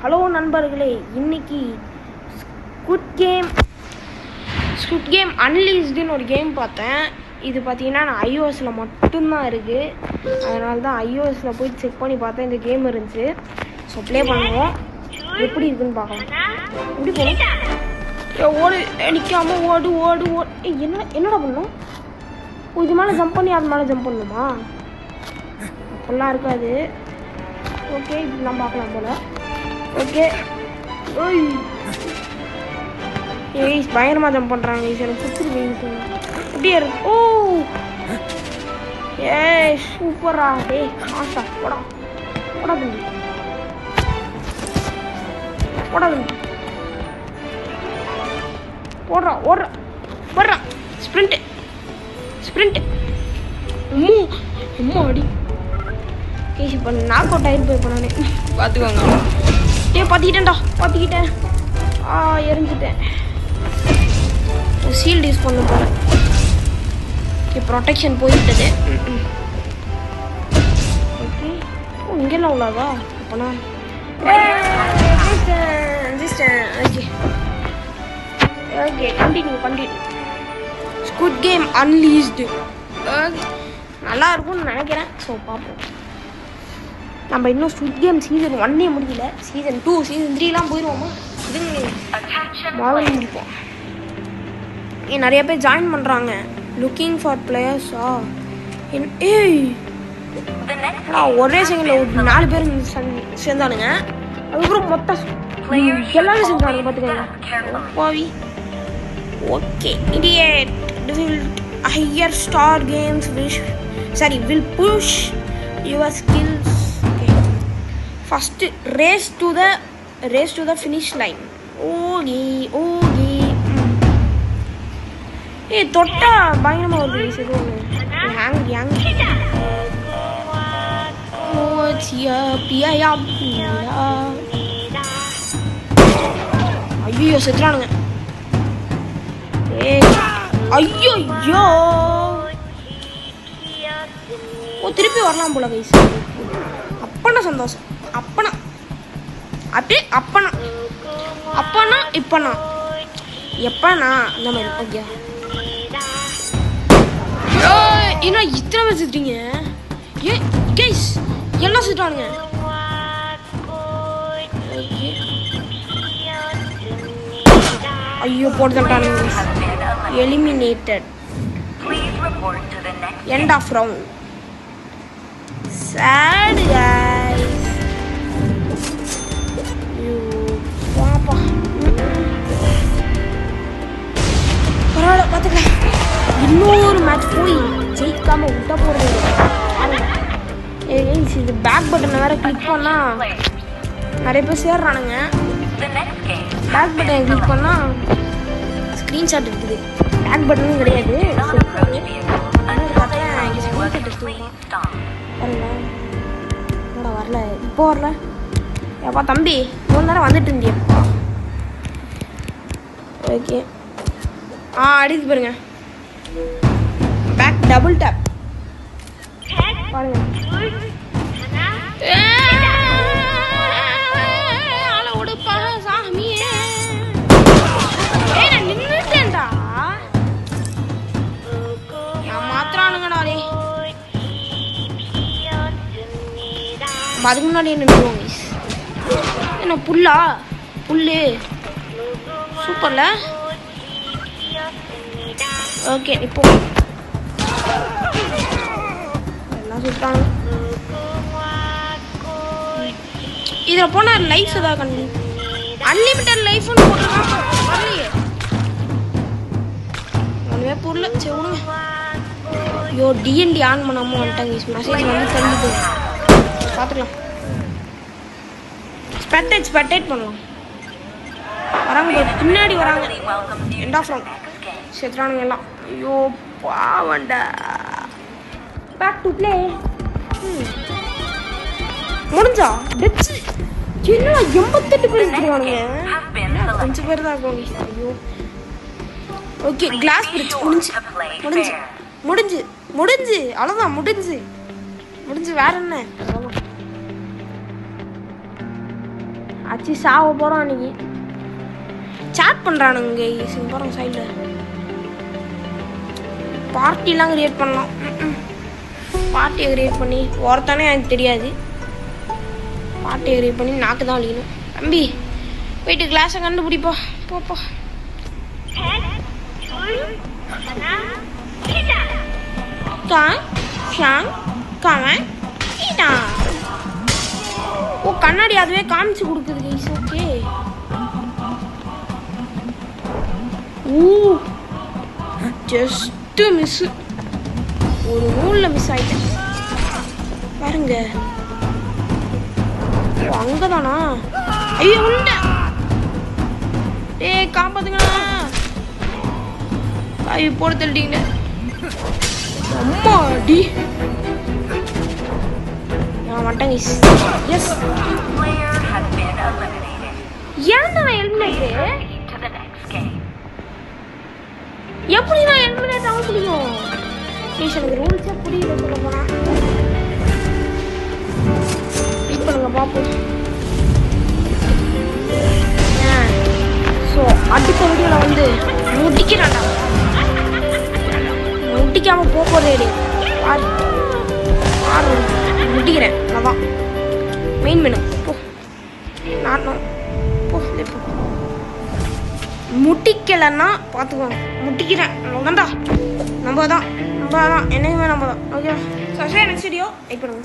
Hello நண்பர்களே, இன்னைக்கு ஸ்குட் game அன்லீஸ்டுன்னு ஒரு கேம் பார்த்தேன். இது பார்த்தீங்கன்னா நான் ஐஓஎஸில் மட்டும்தான் இருக்குது. அதனால தான் ஐஓஎஸில் போய் செக் பண்ணி பார்த்தேன், இந்த கேம் இருந்துச்சு. ஸோ ப்ளே பண்ணுவோம், எப்படி இருக்குன்னு பார்க்கலாம். எப்படி போகணும்? ஓடு, நிற்காம ஓடு ஓடு ஓடு. என்னடா பண்ணணும்? இது மேலே ஜம்ப் பண்ணி அது மேலே ஜம்ப் பண்ணணுமா? அப்படிலாம் இருக்காது. ஓகே, இப்படிலாம் பார்க்கலாம் போல். ஓகே, ஏய் பயங்கரமாக ஜம்ப் பண்ணுறாங்க. எனக்கு பிடிச்சிருக்கு. எப்படியா இருக்கு? ஓ ஏ சூப்பரா. டேய் ஆசா போடா போடா தம்பி, போடா தம்பி, போடுறா ஓடுறா போடுறா. ஸ்ப்ரிண்ட் அம்மா அம்மா அடி கேசி பண்ண நாக் அவுட் ஆகிட்டு போய் நானே பார்த்துக்கோங்க. பார்த்துக்கிட்டேன். எரிஞ்சிட்டேன். சீல்டு யூஸ் பண்ண போகிறேன். Okay, protection போயிட்டது. ஓகே, இங்கெல்லாம் உள்ளதா? அப்போனா ஓகே கண்டினியூ. ஸ்குட் கேம் அன்லீஸ்டு நல்லா இருக்கும்னு நினைக்கிறேன். ஸோ பார்ப்போம். நம்ம இன்னும் ஸ்குட் கேம் சீசன் 1 முடியல. சீசன் 2 சீசன் 3லாம் போயிடுவோமா? முதல்ல முடிப்போம். நிறைய பேர் ஜாயின் பண்ணுறாங்க. லுக்கிங் ஃபார் பிளேயர்ஸா? ஏய் ஒரே செகண்டில் ஒரு 4 பேர் சேர்ந்தானுங்க. அதுக்கப்புறம் மொத்தம் எல்லாரும் சேர்ந்தானுங்க. பார்த்துக்கோங்க பாவி. Okay, idiot will higher star games will push your skills. Okay, first race to the finish line. Okay ஏய் தொட்டா பயங்கரமா வருது. சரி ஹேங் ஐயோ செத்துறானுங்க. ஐயோ திருப்பி வரலாம் போல கைஸ். அப்பனா சந்தோஷம். அப்பனா இப்பனா எப்பனா அந்த மாதிரி. ஓகே, என்ன இத்தனை பேர் சுத்துறீங்க? ஏ கைஸ் எல்லாம் சுத்துறானுங்க. ஐயோ போட்டு தட்டானுங்க. Eliminated. End of round. sad guys. பாப்பா பரவாயில்ல பார்த்துக்கலாம். இன்னொரு மேட்ச் போய் ஜெயிக்காம விட்ட போகிறது. இது பேக் பட்டனை வேற கிளிக் பண்ணா நிறைய பேர் சேர்றானுங்க. பேக் பட்டனை கிளிக் பண்ணா ஸ்க்ரீன்ஷாட் இருக்குது. பேக் பட்டனும் கிடையாது. வரல, இப்போ வரல. ஏப்பா தம்பி, இவ்வளோ நேரம் வந்துட்டு இருந்தியப்பா. ஓகே, அடிச்சு பாருங்க. பேக் டபுள் டேப் பாருங்க. உடுப்பா சாமியே. நான் நின்றுட்டேன்டா. நான் மாத்திரானுங்கடா. அதுக்கு முன்னாடி நின்றுவோம். என்ன புல்லு சூப்பர்ல. ஓகே, இப்போ எல்லாம் சுத்தாங்க. இதில் போனால் லைஃப் ஏதாவது கண்டி அன்லிமிட்டட் லைஃப்னு போட்டுருக்காங்க. வரலையே ஒன்றுமே புரியல. சரி விடுங்க. ஐயோ டிஎன்டி ஆன் பண்ணாமல் வந்துட்டாங்க. மெசேஜ் வந்து தள்ளிட்டு பார்த்துக்கலாம். ஸ்பெக்டேட் பண்ணலாம். வராங்க பின்னாடி வராங்க. End of round. செத்துறானுங்க எல்லாம். ஐயோ பாவண்டா. Back to play. முடிஞ்சா டெப்ஸ் என்ன 88 பேர் இருக்கானுங்க. கொஞ்சம் பேர் தான் இருக்காங்க. ஐயோ ஓகே, கிளாஸ் பிரிட்ஜ் முடிஞ்சு அவ்வளோதான். முடிஞ்சு வேற என்ன? அச்சு சாவ போகிறோம் அன்னைக்கு. சாட் பண்ணுறானுங்க இங்கே போகிறோம் சைடில். பார்ட்டிலாம் கிரியேட் பண்ணலாம். பார்ட்டியை கிரியேட் பண்ணி ஒருத்தானே எனக்கு தெரியாது. பார்ட்டியை கிரியேட் பண்ணி நாக்கு தான் அழிக்கணும். தம்பி போயிட்டு கிளாஸை கண்டுபிடிப்பா. போப்பா. ஓ கண்ணாடி அதுவே காமிச்சு கொடுக்குது கைஸ். ஓகே. Just miss. ஒரு நூலில் மிஸ் ஆயிட்டேன் பாருங்க. ஓ அங்கதானா? ஐயோ உண்டா. டேய் காப்பாத்துங்களா. ஐயோ போட தள்ளிட்டீங்க. அம்மாடி நான் வந்துட்டேன் கைஸ். எஸ் ஏன் நான் எலிமினேட்? எப்படி நான் எலிமினேட் ஆக முடியும்? ப்ளீஸ் எனக்கு ரூல்ஸே புரியல சொல்ல போனா. வெயிட் பண்ணுங்க பார்ப்போம். ஸோ அடுத்த வீடியோவில் வந்து முடிக்கிறான்டா. முடிக்காம போகிறதே முடிக்கிறேன். அதான் மெயின் மெனு. போ நான் போ முட்டிக்கலைன்னா பார்த்துக்கோங்க. முட்டிக்கிறேன் அவ்வளோதான்டா. நம்ம தான் என்னைக்குமே நம்ம தான். Okay. So next video wait பண்ணுங்க.